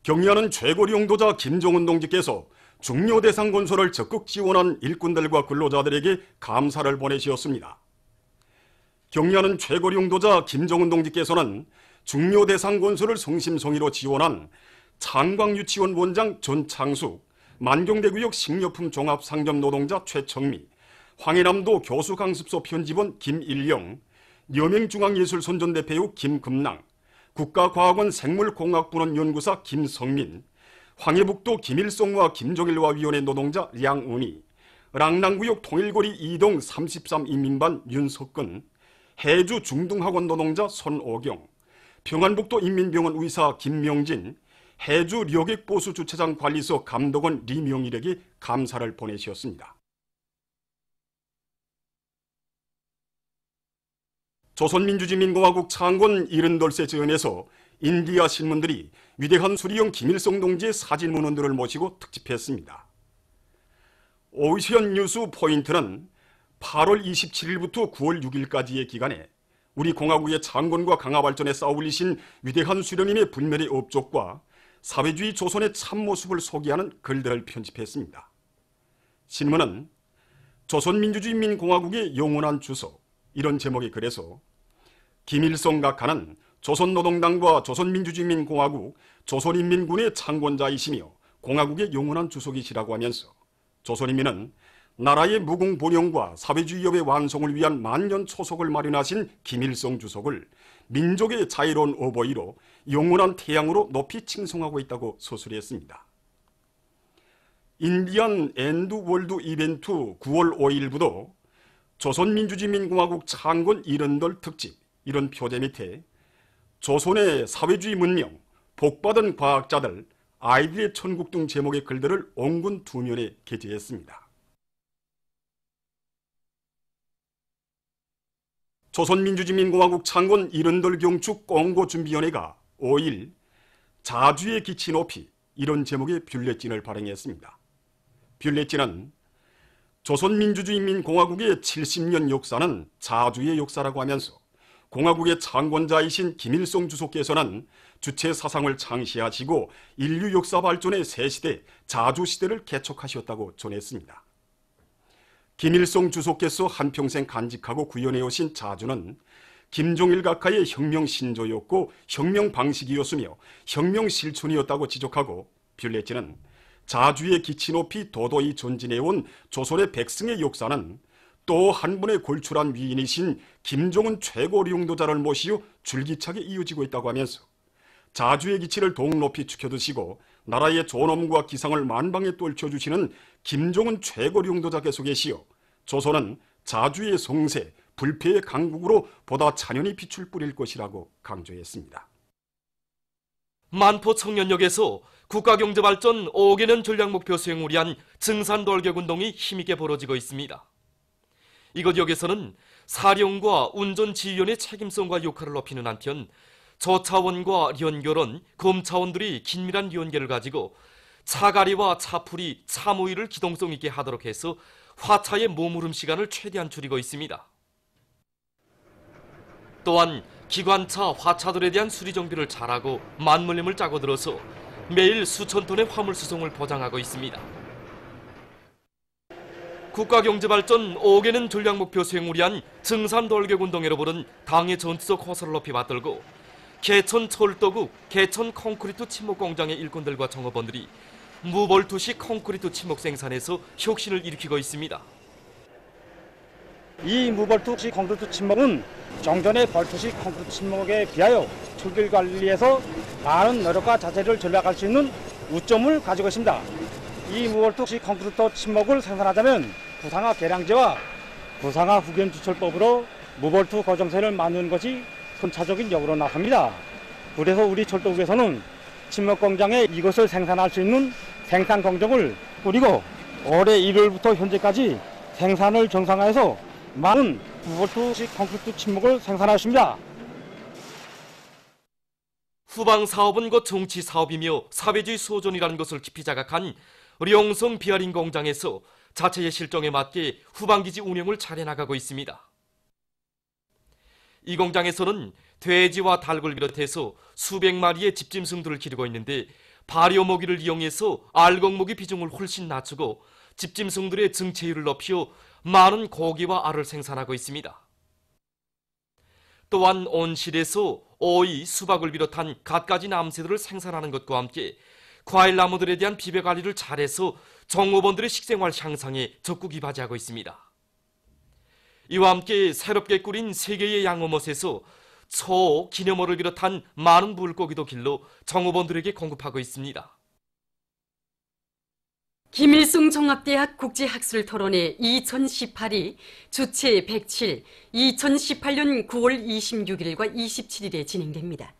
경리하는 최고리 용도자 김정은 동지께서 중요 대상 건설을 적극 지원한 일꾼들과 근로자들에게 감사를 보내시었습니다. 경리하는 최고리 용도자 김정은 동지께서는 중요 대상 건설을 성심성의로 지원한 창광유치원 원장 전창숙, 만경대구역 식료품 종합상점 노동자 최청미, 황해남도 교수강습소 편집원 김일영, 여명중앙예술선전대회우 김금랑, 국가과학원 생물공학분원 연구사 김성민, 황해북도 김일성과 김종일와 위원회 노동자 양은희, 랑랑구역 통일거리 2동 33 인민반 윤석근, 해주 중등학원 노동자 손오경, 평안북도 인민병원 의사 김명진, 해주 려객보수 주차장 관리소 감독원 리명일에게 감사를 보내셨습니다. 조선민주주의민공화국 창건 78세 즈음에서 인디아 신문들이 위대한 수리형 김일성 동지의 사진 문헌들을 모시고 특집했습니다. 오이시연 뉴스 포인트는 8월 27일부터 9월 6일까지의 기간에 우리 공화국의 창건과 강화 발전에 쌓아올리신 위대한 수령님의 불멸의 업적과 사회주의 조선의 참모습을 소개하는 글들을 편집했습니다. 신문은 조선민주주의민공화국의 영원한 주석, 이런 제목의 글에서 김일성 각하는 조선노동당과 조선민주주의민공화국, 조선인민군의 창건자이시며 공화국의 영원한 주석이시라고 하면서 조선인민은 나라의 무궁본영과 사회주의협의 완성을 위한 만년 초석을 마련하신 김일성 주석을 민족의 자유로운 어버이로 영원한 태양으로 높이 칭송하고 있다고 서술했습니다. 인디안 엔드 월드 이벤트 9월 5일부터 조선민주주의민공화국 창건 70돌 특집, 이런 표제 밑에 조선의 사회주의 문명, 복받은 과학자들, 아이들의 천국 등 제목의 글들을 온근 2면에 게재했습니다. 조선민주주의민공화국 창건 70돌 경축 공고준비위원회가 5일 자주의 기치 높이, 이런 제목의 뷰레틴을 발행했습니다. 뷰레틴은 조선민주주의민공화국의 70년 역사는 자주의 역사라고 하면서 공화국의 창건자이신 김일성 주석께서는 주체 사상을 창시하시고 인류 역사 발전의 새시대 자주시대를 개척하셨다고 전했습니다. 김일성 주석께서 한평생 간직하고 구현해 오신 자주는 김종일 각하의 혁명 신조였고 혁명 방식이었으며 혁명 실천이었다고 지적하고 뷰레틴은 자주의 기치 높이 도도히 전진해온 조선의 백성의 역사는 또 한 분의 골출한 위인이신 김정은 최고리 용도자를 모시어 줄기차게 이어지고 있다고 하면서 자주의 기치를 더욱 높이 축혀드시고 나라의 존엄과 기상을 만방에 떨쳐주시는 김정은 최고리 용도자 계속 계시어 조선은 자주의 성세, 불패의 강국으로 보다 찬연히 빛을 뿌릴 것이라고 강조했습니다. 만포 청년역에서 국가경제발전 5개년 전략목표 수행을 위한 증산돌격운동이 힘있게 벌어지고 있습니다. 이곳 역에서는 사령과 운전지휘원의 책임성과 역할을 높이는 한편 저차원과 연결원, 검차원들이 긴밀한 연계를 가지고 차가리와 차풀이, 차모의를 기동성 있게 하도록 해서 화차의 머무름 시간을 최대한 줄이고 있습니다. 또한 기관차, 화차들에 대한 수리 정비를 잘하고 만물림을 짜고 들어서 매일 수천 톤의 화물 수송을 보장하고 있습니다. 국가경제발전 5개년 전략목표 수행을 위한 증산돌격운동회로 부른 당의 전투적 호소를 높이 받들고 개천 철도국, 개천 콘크리트 침목공장의 일꾼들과 종업원들이 무볼트식 콘크리트 침목 생산에서 혁신을 일으키고 있습니다. 이 무볼트식 콘크리트 침목은 정전의 볼트식 콘크리트 침목에 비하여 출길 관리에서 많은 노력과 자재를 절약할 수 있는 우점을 가지고 있습니다. 이 무볼트식 콘크리트 침목을 생산하자면 부상하 계량제와 부상하 후견 주철법으로 무볼트 고정선을 만드는 것이 선차적인 역으로 나섭니다. 그래서 우리 철도국에서는 침목 공장에 이것을 생산할 수 있는 생산 공정을 꾸리고 올해 1월부터 현재까지 생산을 정상화해서 많은 무볼트식 콘크리트 침목을 생산하였습니다. 후방 사업은 곧 정치 사업이며 사회주의 소존이라는 것을 깊이 자각한 령성 비아린 공장에서 자체의 실정에 맞게 후방기지 운영을 잘해 나가고 있습니다. 이 공장에서는 돼지와 닭을 비롯해서 수백 마리의 집짐승들을 기르고 있는데 발효모기를 이용해서 알곡모기 비중을 훨씬 낮추고 집짐승들의 증체율을 높여 많은 고기와 알을 생산하고 있습니다. 또한 온실에서 오이, 수박을 비롯한 갖가지 나무새들을 생산하는 것과 함께 과일 나무들에 대한 비배 관리를 잘해서 종업원들의 식생활 향상에 적극 이바지하고 있습니다. 이와 함께 새롭게 꾸린 3개의 양어못에서 소, 기념어를 비롯한 많은 물고기도 길러 종업원들에게 공급하고 있습니다. 김일성 종합대학 국제학술토론회 2018이 주최 107, 2018년 9월 26일과 27일에 진행됩니다.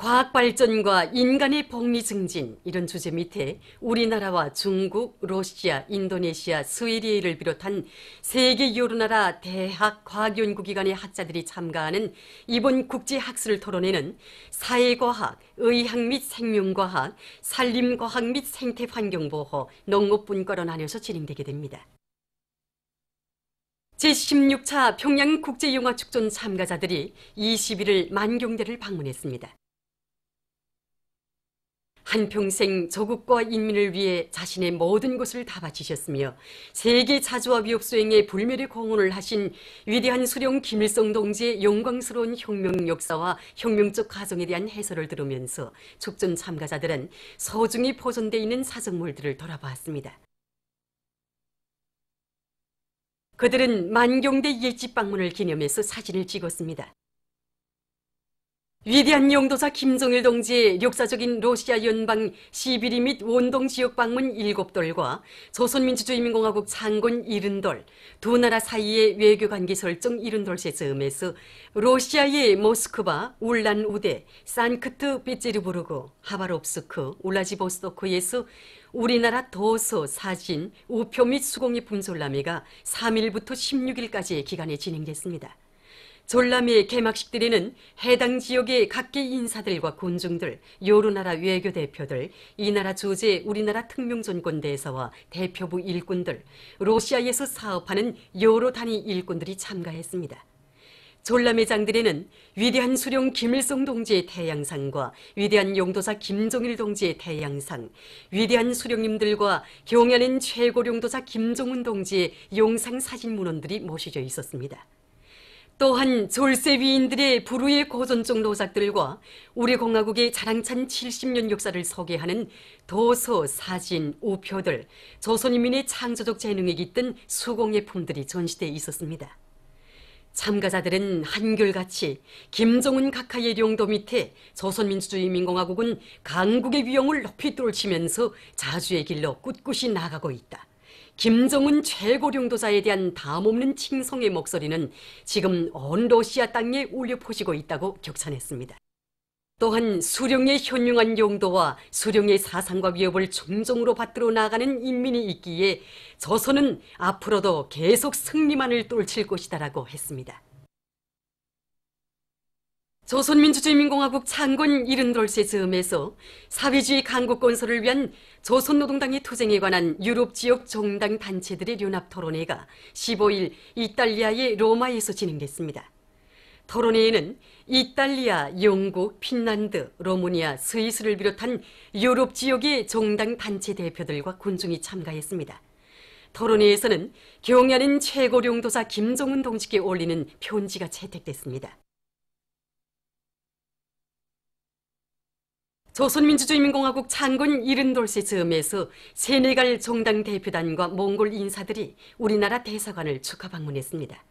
과학발전과 인간의 복리 증진, 이런 주제 밑에 우리나라와 중국, 러시아, 인도네시아, 스웨리를 비롯한 세계 여러 나라 대학 과학연구기관의 학자들이 참가하는 이번 국제학술토론회는 사회과학, 의학 및 생명과학, 산림과학 및 생태환경보호, 농업분과로 나뉘어서 진행되게 됩니다. 제16차 평양국제영화축전 참가자들이 21일 만경대를 방문했습니다. 한평생 조국과 인민을 위해 자신의 모든 것을 다 바치셨으며 세계 자주와 위협 수행에 불멸의 공헌을 하신 위대한 수령 김일성 동지의 영광스러운 혁명 역사와 혁명적 과정에 대한 해설을 들으면서 축전 참가자들은 소중히 보존되어 있는 사적물들을 돌아보았습니다. 그들은 만경대 일집 방문을 기념해서 사진을 찍었습니다. 위대한 영도사 김정일 동지의 역사적인 러시아 연방 시비리 및 원동 지역 방문 7돌과 조선민주주의인민공화국 창건 70돌, 두 나라 사이의 외교관계 설정 70돌 즈음에서 러시아의 모스크바, 울란우데, 산크트페테르부르크, 하바롭스크, 울라지보스토크에서 우리나라 도서, 사진, 우표 및 수공예품 전람회가 3일부터 16일까지의 기간에 진행됐습니다. 전람회 개막식들에는 해당 지역의 각계 인사들과 군중들, 여러 나라 외교 대표들, 이 나라 주재 우리나라 특명전권대사와 대표부 일꾼들, 러시아에서 사업하는 여러 단위 일꾼들이 참가했습니다. 전람회장들에는 위대한 수령 김일성 동지의 태양상과 위대한 영도사 김정일 동지의 태양상, 위대한 수령님들과 경연인 최고 영도사 김정은 동지의 영상 사진 문헌들이 모셔져 있었습니다. 또한 졸세 위인들의 불후의 고전적 노작들과 우리 공화국의 자랑찬 70년 역사를 소개하는 도서, 사진, 우표들, 조선인민의 창조적 재능에 깃든 수공예품들이 전시되어 있었습니다. 참가자들은 한결같이 김정은 각하의 령도 밑에 조선민주주의인민공화국은 강국의 위용을 높이 떨치면서 자주의 길로 꿋꿋이 나가고 있다. 김정은 최고領도자에 대한 담없는 칭송의 목소리는 지금 온 러시아 땅에 울려 퍼지고 있다고 격찬했습니다. 또한 수령의 현명한 용도와 수령의 사상과 위협을 중정으로 받들어 나가는 인민이 있기에 조선은 앞으로도 계속 승리만을 떨칠 것이다라고 했습니다. 조선민주주의인민공화국 창건 70돌세 즈음에서 사회주의 강국 건설을 위한 조선노동당의 투쟁에 관한 유럽 지역 정당 단체들의 연합 토론회가 15일 이탈리아의 로마에서 진행됐습니다. 토론회에는 이탈리아, 영국, 핀란드, 루마니아, 스위스를 비롯한 유럽 지역의 정당 단체 대표들과 군중이 참가했습니다. 토론회에서는 경연인 최고領도사 김정은 동지께 올리는 편지가 채택됐습니다. 조선민주주의인민공화국 창건 70돌세 즈음에서 세네갈 정당 대표단과 몽골 인사들이 우리나라 대사관을 축하 방문했습니다.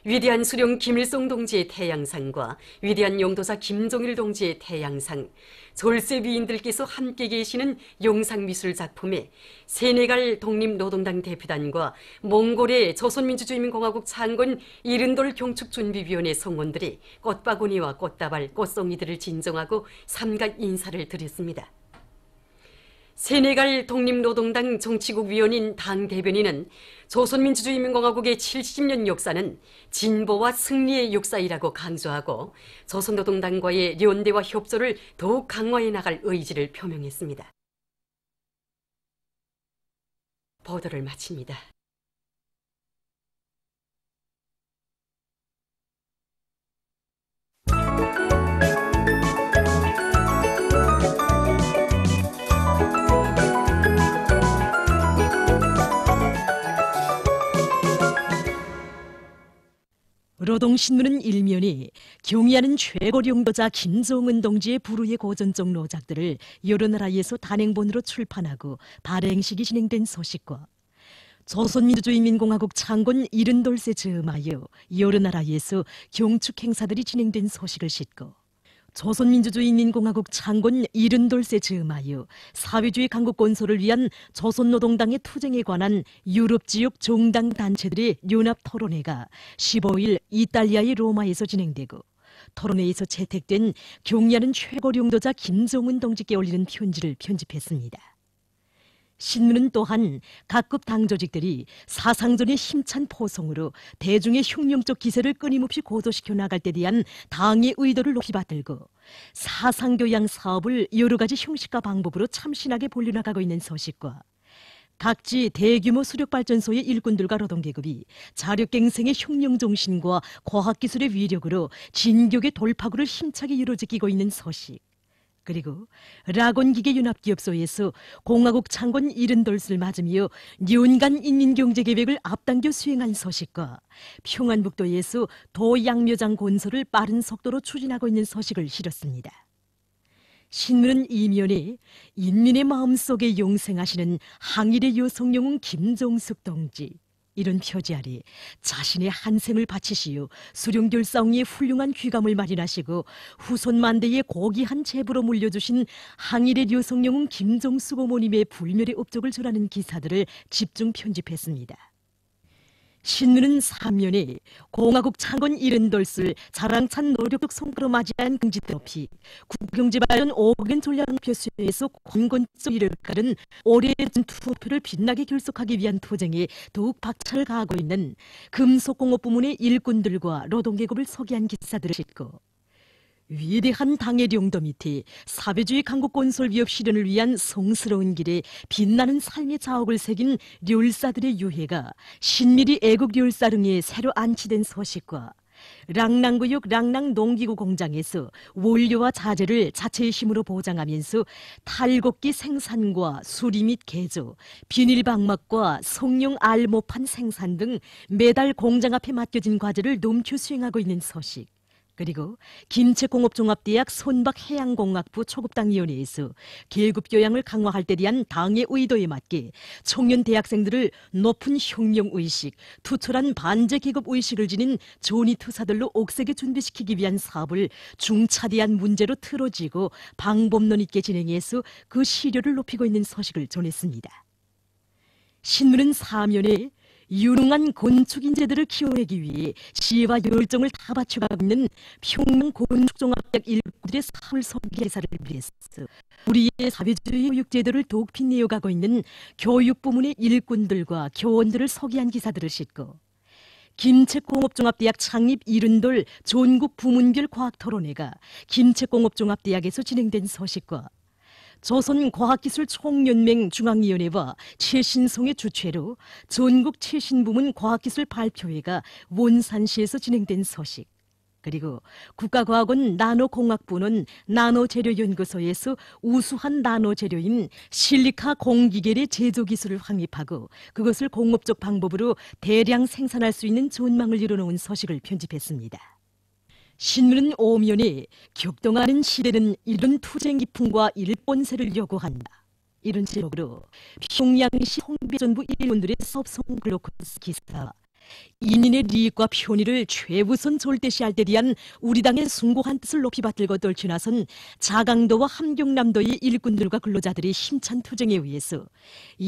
위대한 수령 김일성 동지의 태양상과 위대한 영도사 김정일 동지의 태양상, 졸세 위인들께서 함께 계시는 영상미술 작품에 세네갈 독립노동당 대표단과 몽골의 조선민주주의인민공화국 창건 70돌 경축준비위원회 성원들이 꽃바구니와 꽃다발, 꽃송이들을 진정하고 삼각 인사를 드렸습니다. 세네갈 독립노동당 정치국 위원인 당 대변인은 조선민주주의인민공화국의 70년 역사는 진보와 승리의 역사이라고 강조하고 조선노동당과의 연대와 협조를 더욱 강화해 나갈 의지를 표명했습니다. 보도를 마칩니다. 노동신문은 일면이 경의하는 최고령도자 김정은 동지의 불후의 고전적 노작들을 여러 나라에서 단행본으로 출판하고 발행식이 진행된 소식과 조선민주주의인민공화국 창건 70돌세 즈음하여 여러 나라에서 경축 행사들이 진행된 소식을 싣고 조선민주주의인민공화국 창건 70돌세 즈음하여 사회주의 강국 건설을 위한 조선노동당의 투쟁에 관한 유럽 지역 정당 단체들의 연합 토론회가 15일 이탈리아의 로마에서 진행되고, 토론회에서 채택된 경의하는 최고령도자 김정은 동지께 올리는 편지를 편집했습니다. 신문은 또한 각급 당 조직들이 사상전의 힘찬 포성으로 대중의 혁명적 기세를 끊임없이 고조시켜 나갈 때 대한 당의 의도를 높이 받들고 사상교양 사업을 여러 가지 형식과 방법으로 참신하게 벌려나가고 있는 소식과 각지 대규모 수력발전소의 일꾼들과 노동계급이 자력갱생의 혁명정신과 과학기술의 위력으로 진격의 돌파구를 힘차게 이루어지고 있는 소식, 그리고 락원기계연합기업소에서 공화국 창건 70돌을 맞으며 연간 인민경제계획을 앞당겨 수행한 소식과 평안북도에서 도양묘장 건설을 빠른 속도로 추진하고 있는 소식을 실었습니다. 신문은 이면에 인민의 마음속에 용생하시는 항일의 여성영웅 김정숙 동지, 이런 표지 아래 자신의 한 생을 바치시어 수령결사옹의 훌륭한 귀감을 마련하시고 후손 만대의 고귀한 제부로 물려주신 항일의 여성영웅 김정숙 어머님의 불멸의 업적을 전하는 기사들을 집중 편집했습니다. 신문은 3면에 공화국 창건 70돌을 자랑찬 노력적 성과로 맞이한 긍지들 없이 국경제발전 5억엔 전략목표 수행에서 권권적 일을 가른 올해의 투표를 빛나게 결속하기 위한 투쟁에 더욱 박차를 가하고 있는 금속공업 부문의 일꾼들과 노동계급을 소개한 기사들을 싣고, 위대한 당의 령도 밑에 사회주의 강국 건설 위협 실현을 위한 성스러운 길에 빛나는 삶의 자옥을 새긴 렬사들의 유해가 신미리 애국 렬사릉에 새로 안치된 소식과 랑랑구역 랑랑 농기구 공장에서 원료와 자재를 자체의 힘으로 보장하면서 탈곡기 생산과 수리 및 개조, 비닐방막과 성룡 알모판 생산 등 매달 공장 앞에 맡겨진 과제를 넘겨 수행하고 있는 소식, 그리고 김책공업종합대학 손박해양공학부 초급당위원회에서 계급교양을 강화할 때 대한 당의 의도에 맞게 청년 대학생들을 높은 혁명의식, 투철한 반제계급의식을 지닌 조니투사들로 옥색에 준비시키기 위한 사업을 중차대한 문제로 틀어지고 방법론 있게 진행해서 그 시료를 높이고 있는 소식을 전했습니다. 신문은 사면에 유능한 건축인재들을 키워내기 위해 시와 열정을 다 바쳐가고 있는 평양건축종합대학 일꾼들의 사물 소개사를 위해서 우리의 사회주의 교육제도를 더욱 빛내어가고 있는 교육부문의 일꾼들과 교원들을 소개한 기사들을 싣고, 김책공업종합대학 창립 70돌 전국 부문별 과학토론회가 김책공업종합대학에서 진행된 소식과 조선과학기술총연맹 중앙위원회와 최신송의 주최로 전국 최신부문 과학기술 발표회가 원산시에서 진행된 소식, 그리고 국가과학원 나노공학부는 나노재료연구소에서 우수한 나노재료인 실리카 공기계의 제조기술을 확립하고 그것을 공업적 방법으로 대량 생산할 수 있는 전망을 이뤄놓은 소식을 편집했습니다. 신문은 오면에 격동하는 시대는 이런 투쟁 기풍과 일본세를 요구한다, 이런 제목으로 평양시 홍배전부 일본들의 사업성 글로커스 기사, 인인의利益과 편의를 최우선 절대시할 때 대한 우리 당의 숭고한 뜻을 높이 받들고 떨쳐나선 자강도와 함경남도의 일꾼들과 근로자들의 힘찬 투쟁에 의해서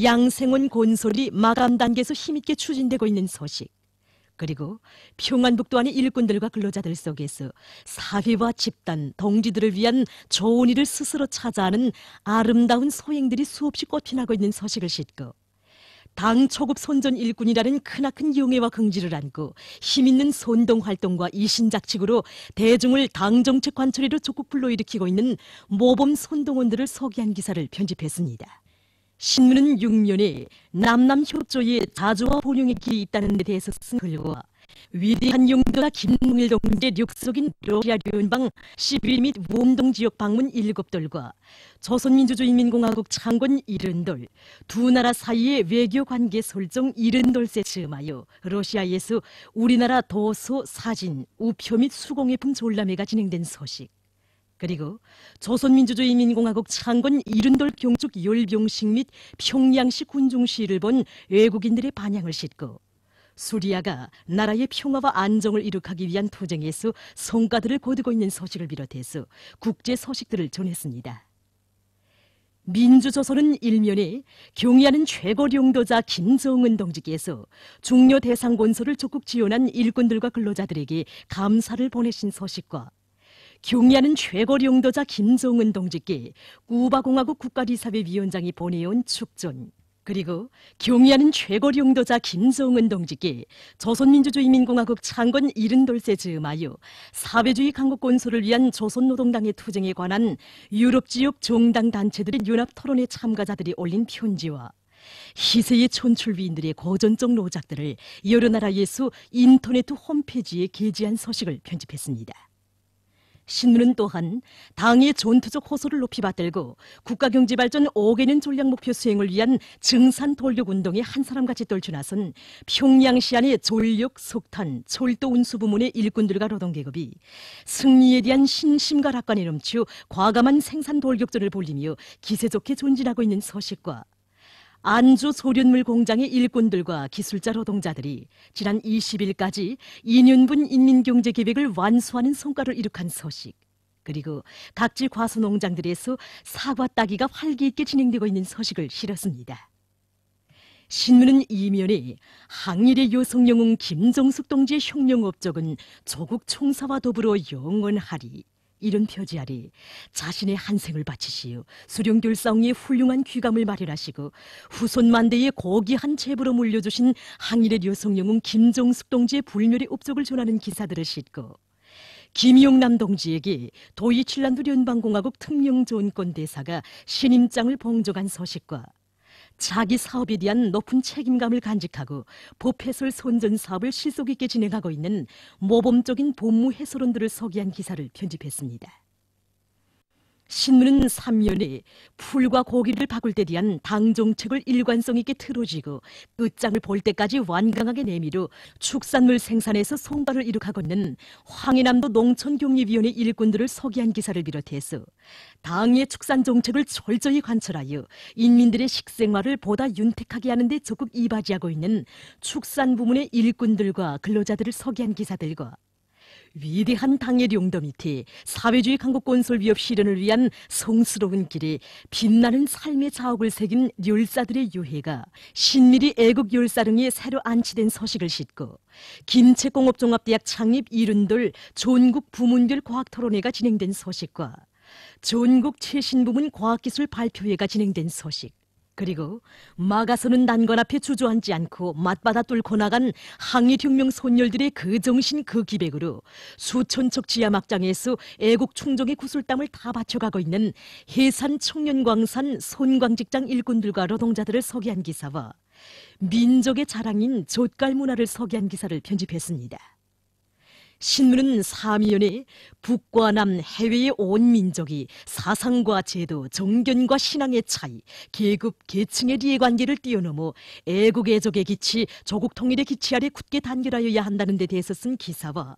양생원 건설이 마감 단계에서 힘있게 추진되고 있는 소식, 그리고 평안북도 안의 일꾼들과 근로자들 속에서 사회와 집단, 동지들을 위한 좋은 일을 스스로 찾아하는 아름다운 소행들이 수없이 꽃피나고 있는 소식을 싣고, 당 초급 선전 일꾼이라는 크나큰 영예와 긍지를 안고 힘있는 선동활동과 이신작칙으로 대중을 당정책 관철회로 적극 불러일으키고 있는 모범 선동원들을 소개한 기사를 편집했습니다. 신문은 6면에 남남협조의 자주와 번영의 길이 있다는 데 대해서 쓴 글과 위대한 용도자 김동일 동지의 역사적인 러시아 연방 시빌 및 원동 지역 방문 7돌과 조선민주주의인민공화국 창건 70돌, 두 나라 사이의 외교 관계 설정 70돌에 즈음하여 러시아에서 우리나라 도서, 사진, 우표 및 수공예품 졸라매가 진행된 소식, 그리고 조선민주주의인민공화국 창건 70돌 경축 열병식 및 평양시 군중시를 본 외국인들의 반향을 싣고 수리아가 나라의 평화와 안정을 이룩하기 위한 투쟁에서 성과들을 거두고 있는 소식을 비롯해서 국제 소식들을 전했습니다. 민주조선은 일면에 경의하는 최고領導자 김정은 동지께서 중요 대상 건설을 적극 지원한 일꾼들과 근로자들에게 감사를 보내신 소식과 경의하는 최고領導자 김정은 동지께 쿠바공화국 국가리사회 위원장이 보내온 축전, 그리고 경의하는 최고領導자 김정은 동지께 조선민주주의인민공화국 창건 70돌에 즈음하여 사회주의 강국 건설을 위한 조선노동당의 투쟁에 관한 유럽 지역 정당 단체들의 연합 토론회 참가자들이 올린 편지와 희세의 촌출비인들의 고전적 노작들을 여러 나라에서 인터넷 홈페이지에 게재한 소식을 편집했습니다. 신문은 또한 당의 전투적 호소를 높이 받들고 국가경제발전 5개년 전략목표 수행을 위한 증산돌격운동에 한 사람같이 떨쳐나선 평양시안의 전력, 석탄, 철도 운수 부문의 일꾼들과 노동계급이 승리에 대한 신심과 낙관에 넘쳐 과감한 생산돌격전을 벌이며 기세 좋게 전진하고 있는 소식과 안주 소련물 공장의 일꾼들과 기술자 노동자들이 지난 20일까지 2년분 인민경제계획을 완수하는 성과를 이룩한 소식, 그리고 각지 과수농장들에서 사과 따기가 활기 있게 진행되고 있는 소식을 실었습니다. 신문은 이면에 항일의 여성 영웅 김정숙 동지의 혁명 업적은 조국 총사와 더불어 영원하리, 이런 표지 아래 자신의 한 생을 바치시어 수령결사옹의 훌륭한 귀감을 마련하시고 후손 만대의 고귀한 제보로 물려주신 항일의 여성 영웅 김정숙 동지의 불멸의 업적을 전하는 기사들을 싣고 김용남 동지에게 도이칠란드 연방공화국 특명조언권 대사가 신임장을 봉적한 소식과 자기 사업에 대한 높은 책임감을 간직하고 법해설 선전 사업을 실속 있게 진행하고 있는 모범적인 법무 해설원들을 소개한 기사를 편집했습니다. 신문은 3면에 풀과 고기를 바꿀 때 대한 당 정책을 일관성 있게 틀어쥐고 끝장을 볼 때까지 완강하게 내밀어 축산물 생산에서 성과를 이룩하고 있는 황해남도 농촌경리위원회 일꾼들을 소개한 기사를 비롯해서 당의 축산 정책을 철저히 관철하여 인민들의 식생활을 보다 윤택하게 하는 데 적극 이바지하고 있는 축산 부문의 일꾼들과 근로자들을 소개한 기사들과 위대한 당의 용도 밑에 사회주의 강국 건설 위협 실현을 위한 성스러운 길에 빛나는 삶의 자옥을 새긴 열사들의 유해가 신미리 애국 열사릉에 새로 안치된 소식을 싣고 김책공업종합대학 창립 70돌 전국 부문별 과학토론회가 진행된 소식과 전국 최신부문 과학기술 발표회가 진행된 소식, 그리고 막아서는 난관 앞에 주저앉지 않고 맞받아 뚫고 나간 항일혁명 선열들의 그 정신 그 기백으로 수천척 지하 막장에서 애국 충정의 구슬땀을 다 바쳐가고 있는 해산 청년광산 손광직장 일꾼들과 노동자들을 소개한 기사와 민족의 자랑인 젓갈 문화를 소개한 기사를 편집했습니다. 신문은 사면에 북과 남 해외의 온 민족이 사상과 제도, 정견과 신앙의 차이, 계급, 계층의 이해관계를 뛰어넘어 애국 애족의 기치, 조국 통일의 기치 아래 굳게 단결하여야 한다는 데 대해서 쓴 기사와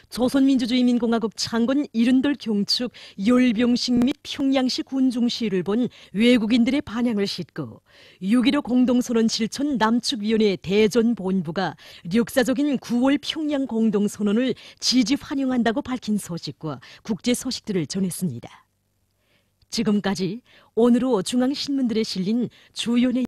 조선민주주의인민공화국 창건 70돌 경축 열병식 및 평양시 군중시를 본 외국인들의 반향을 싣고 6.15 공동선언 실천 남측위원회 대전본부가 역사적인 9월 평양 공동선언을 지지 환영한다고 밝힌 소식과 국제 소식들을 전했습니다. 지금까지 오늘로 중앙신문들에 실린 주요 내용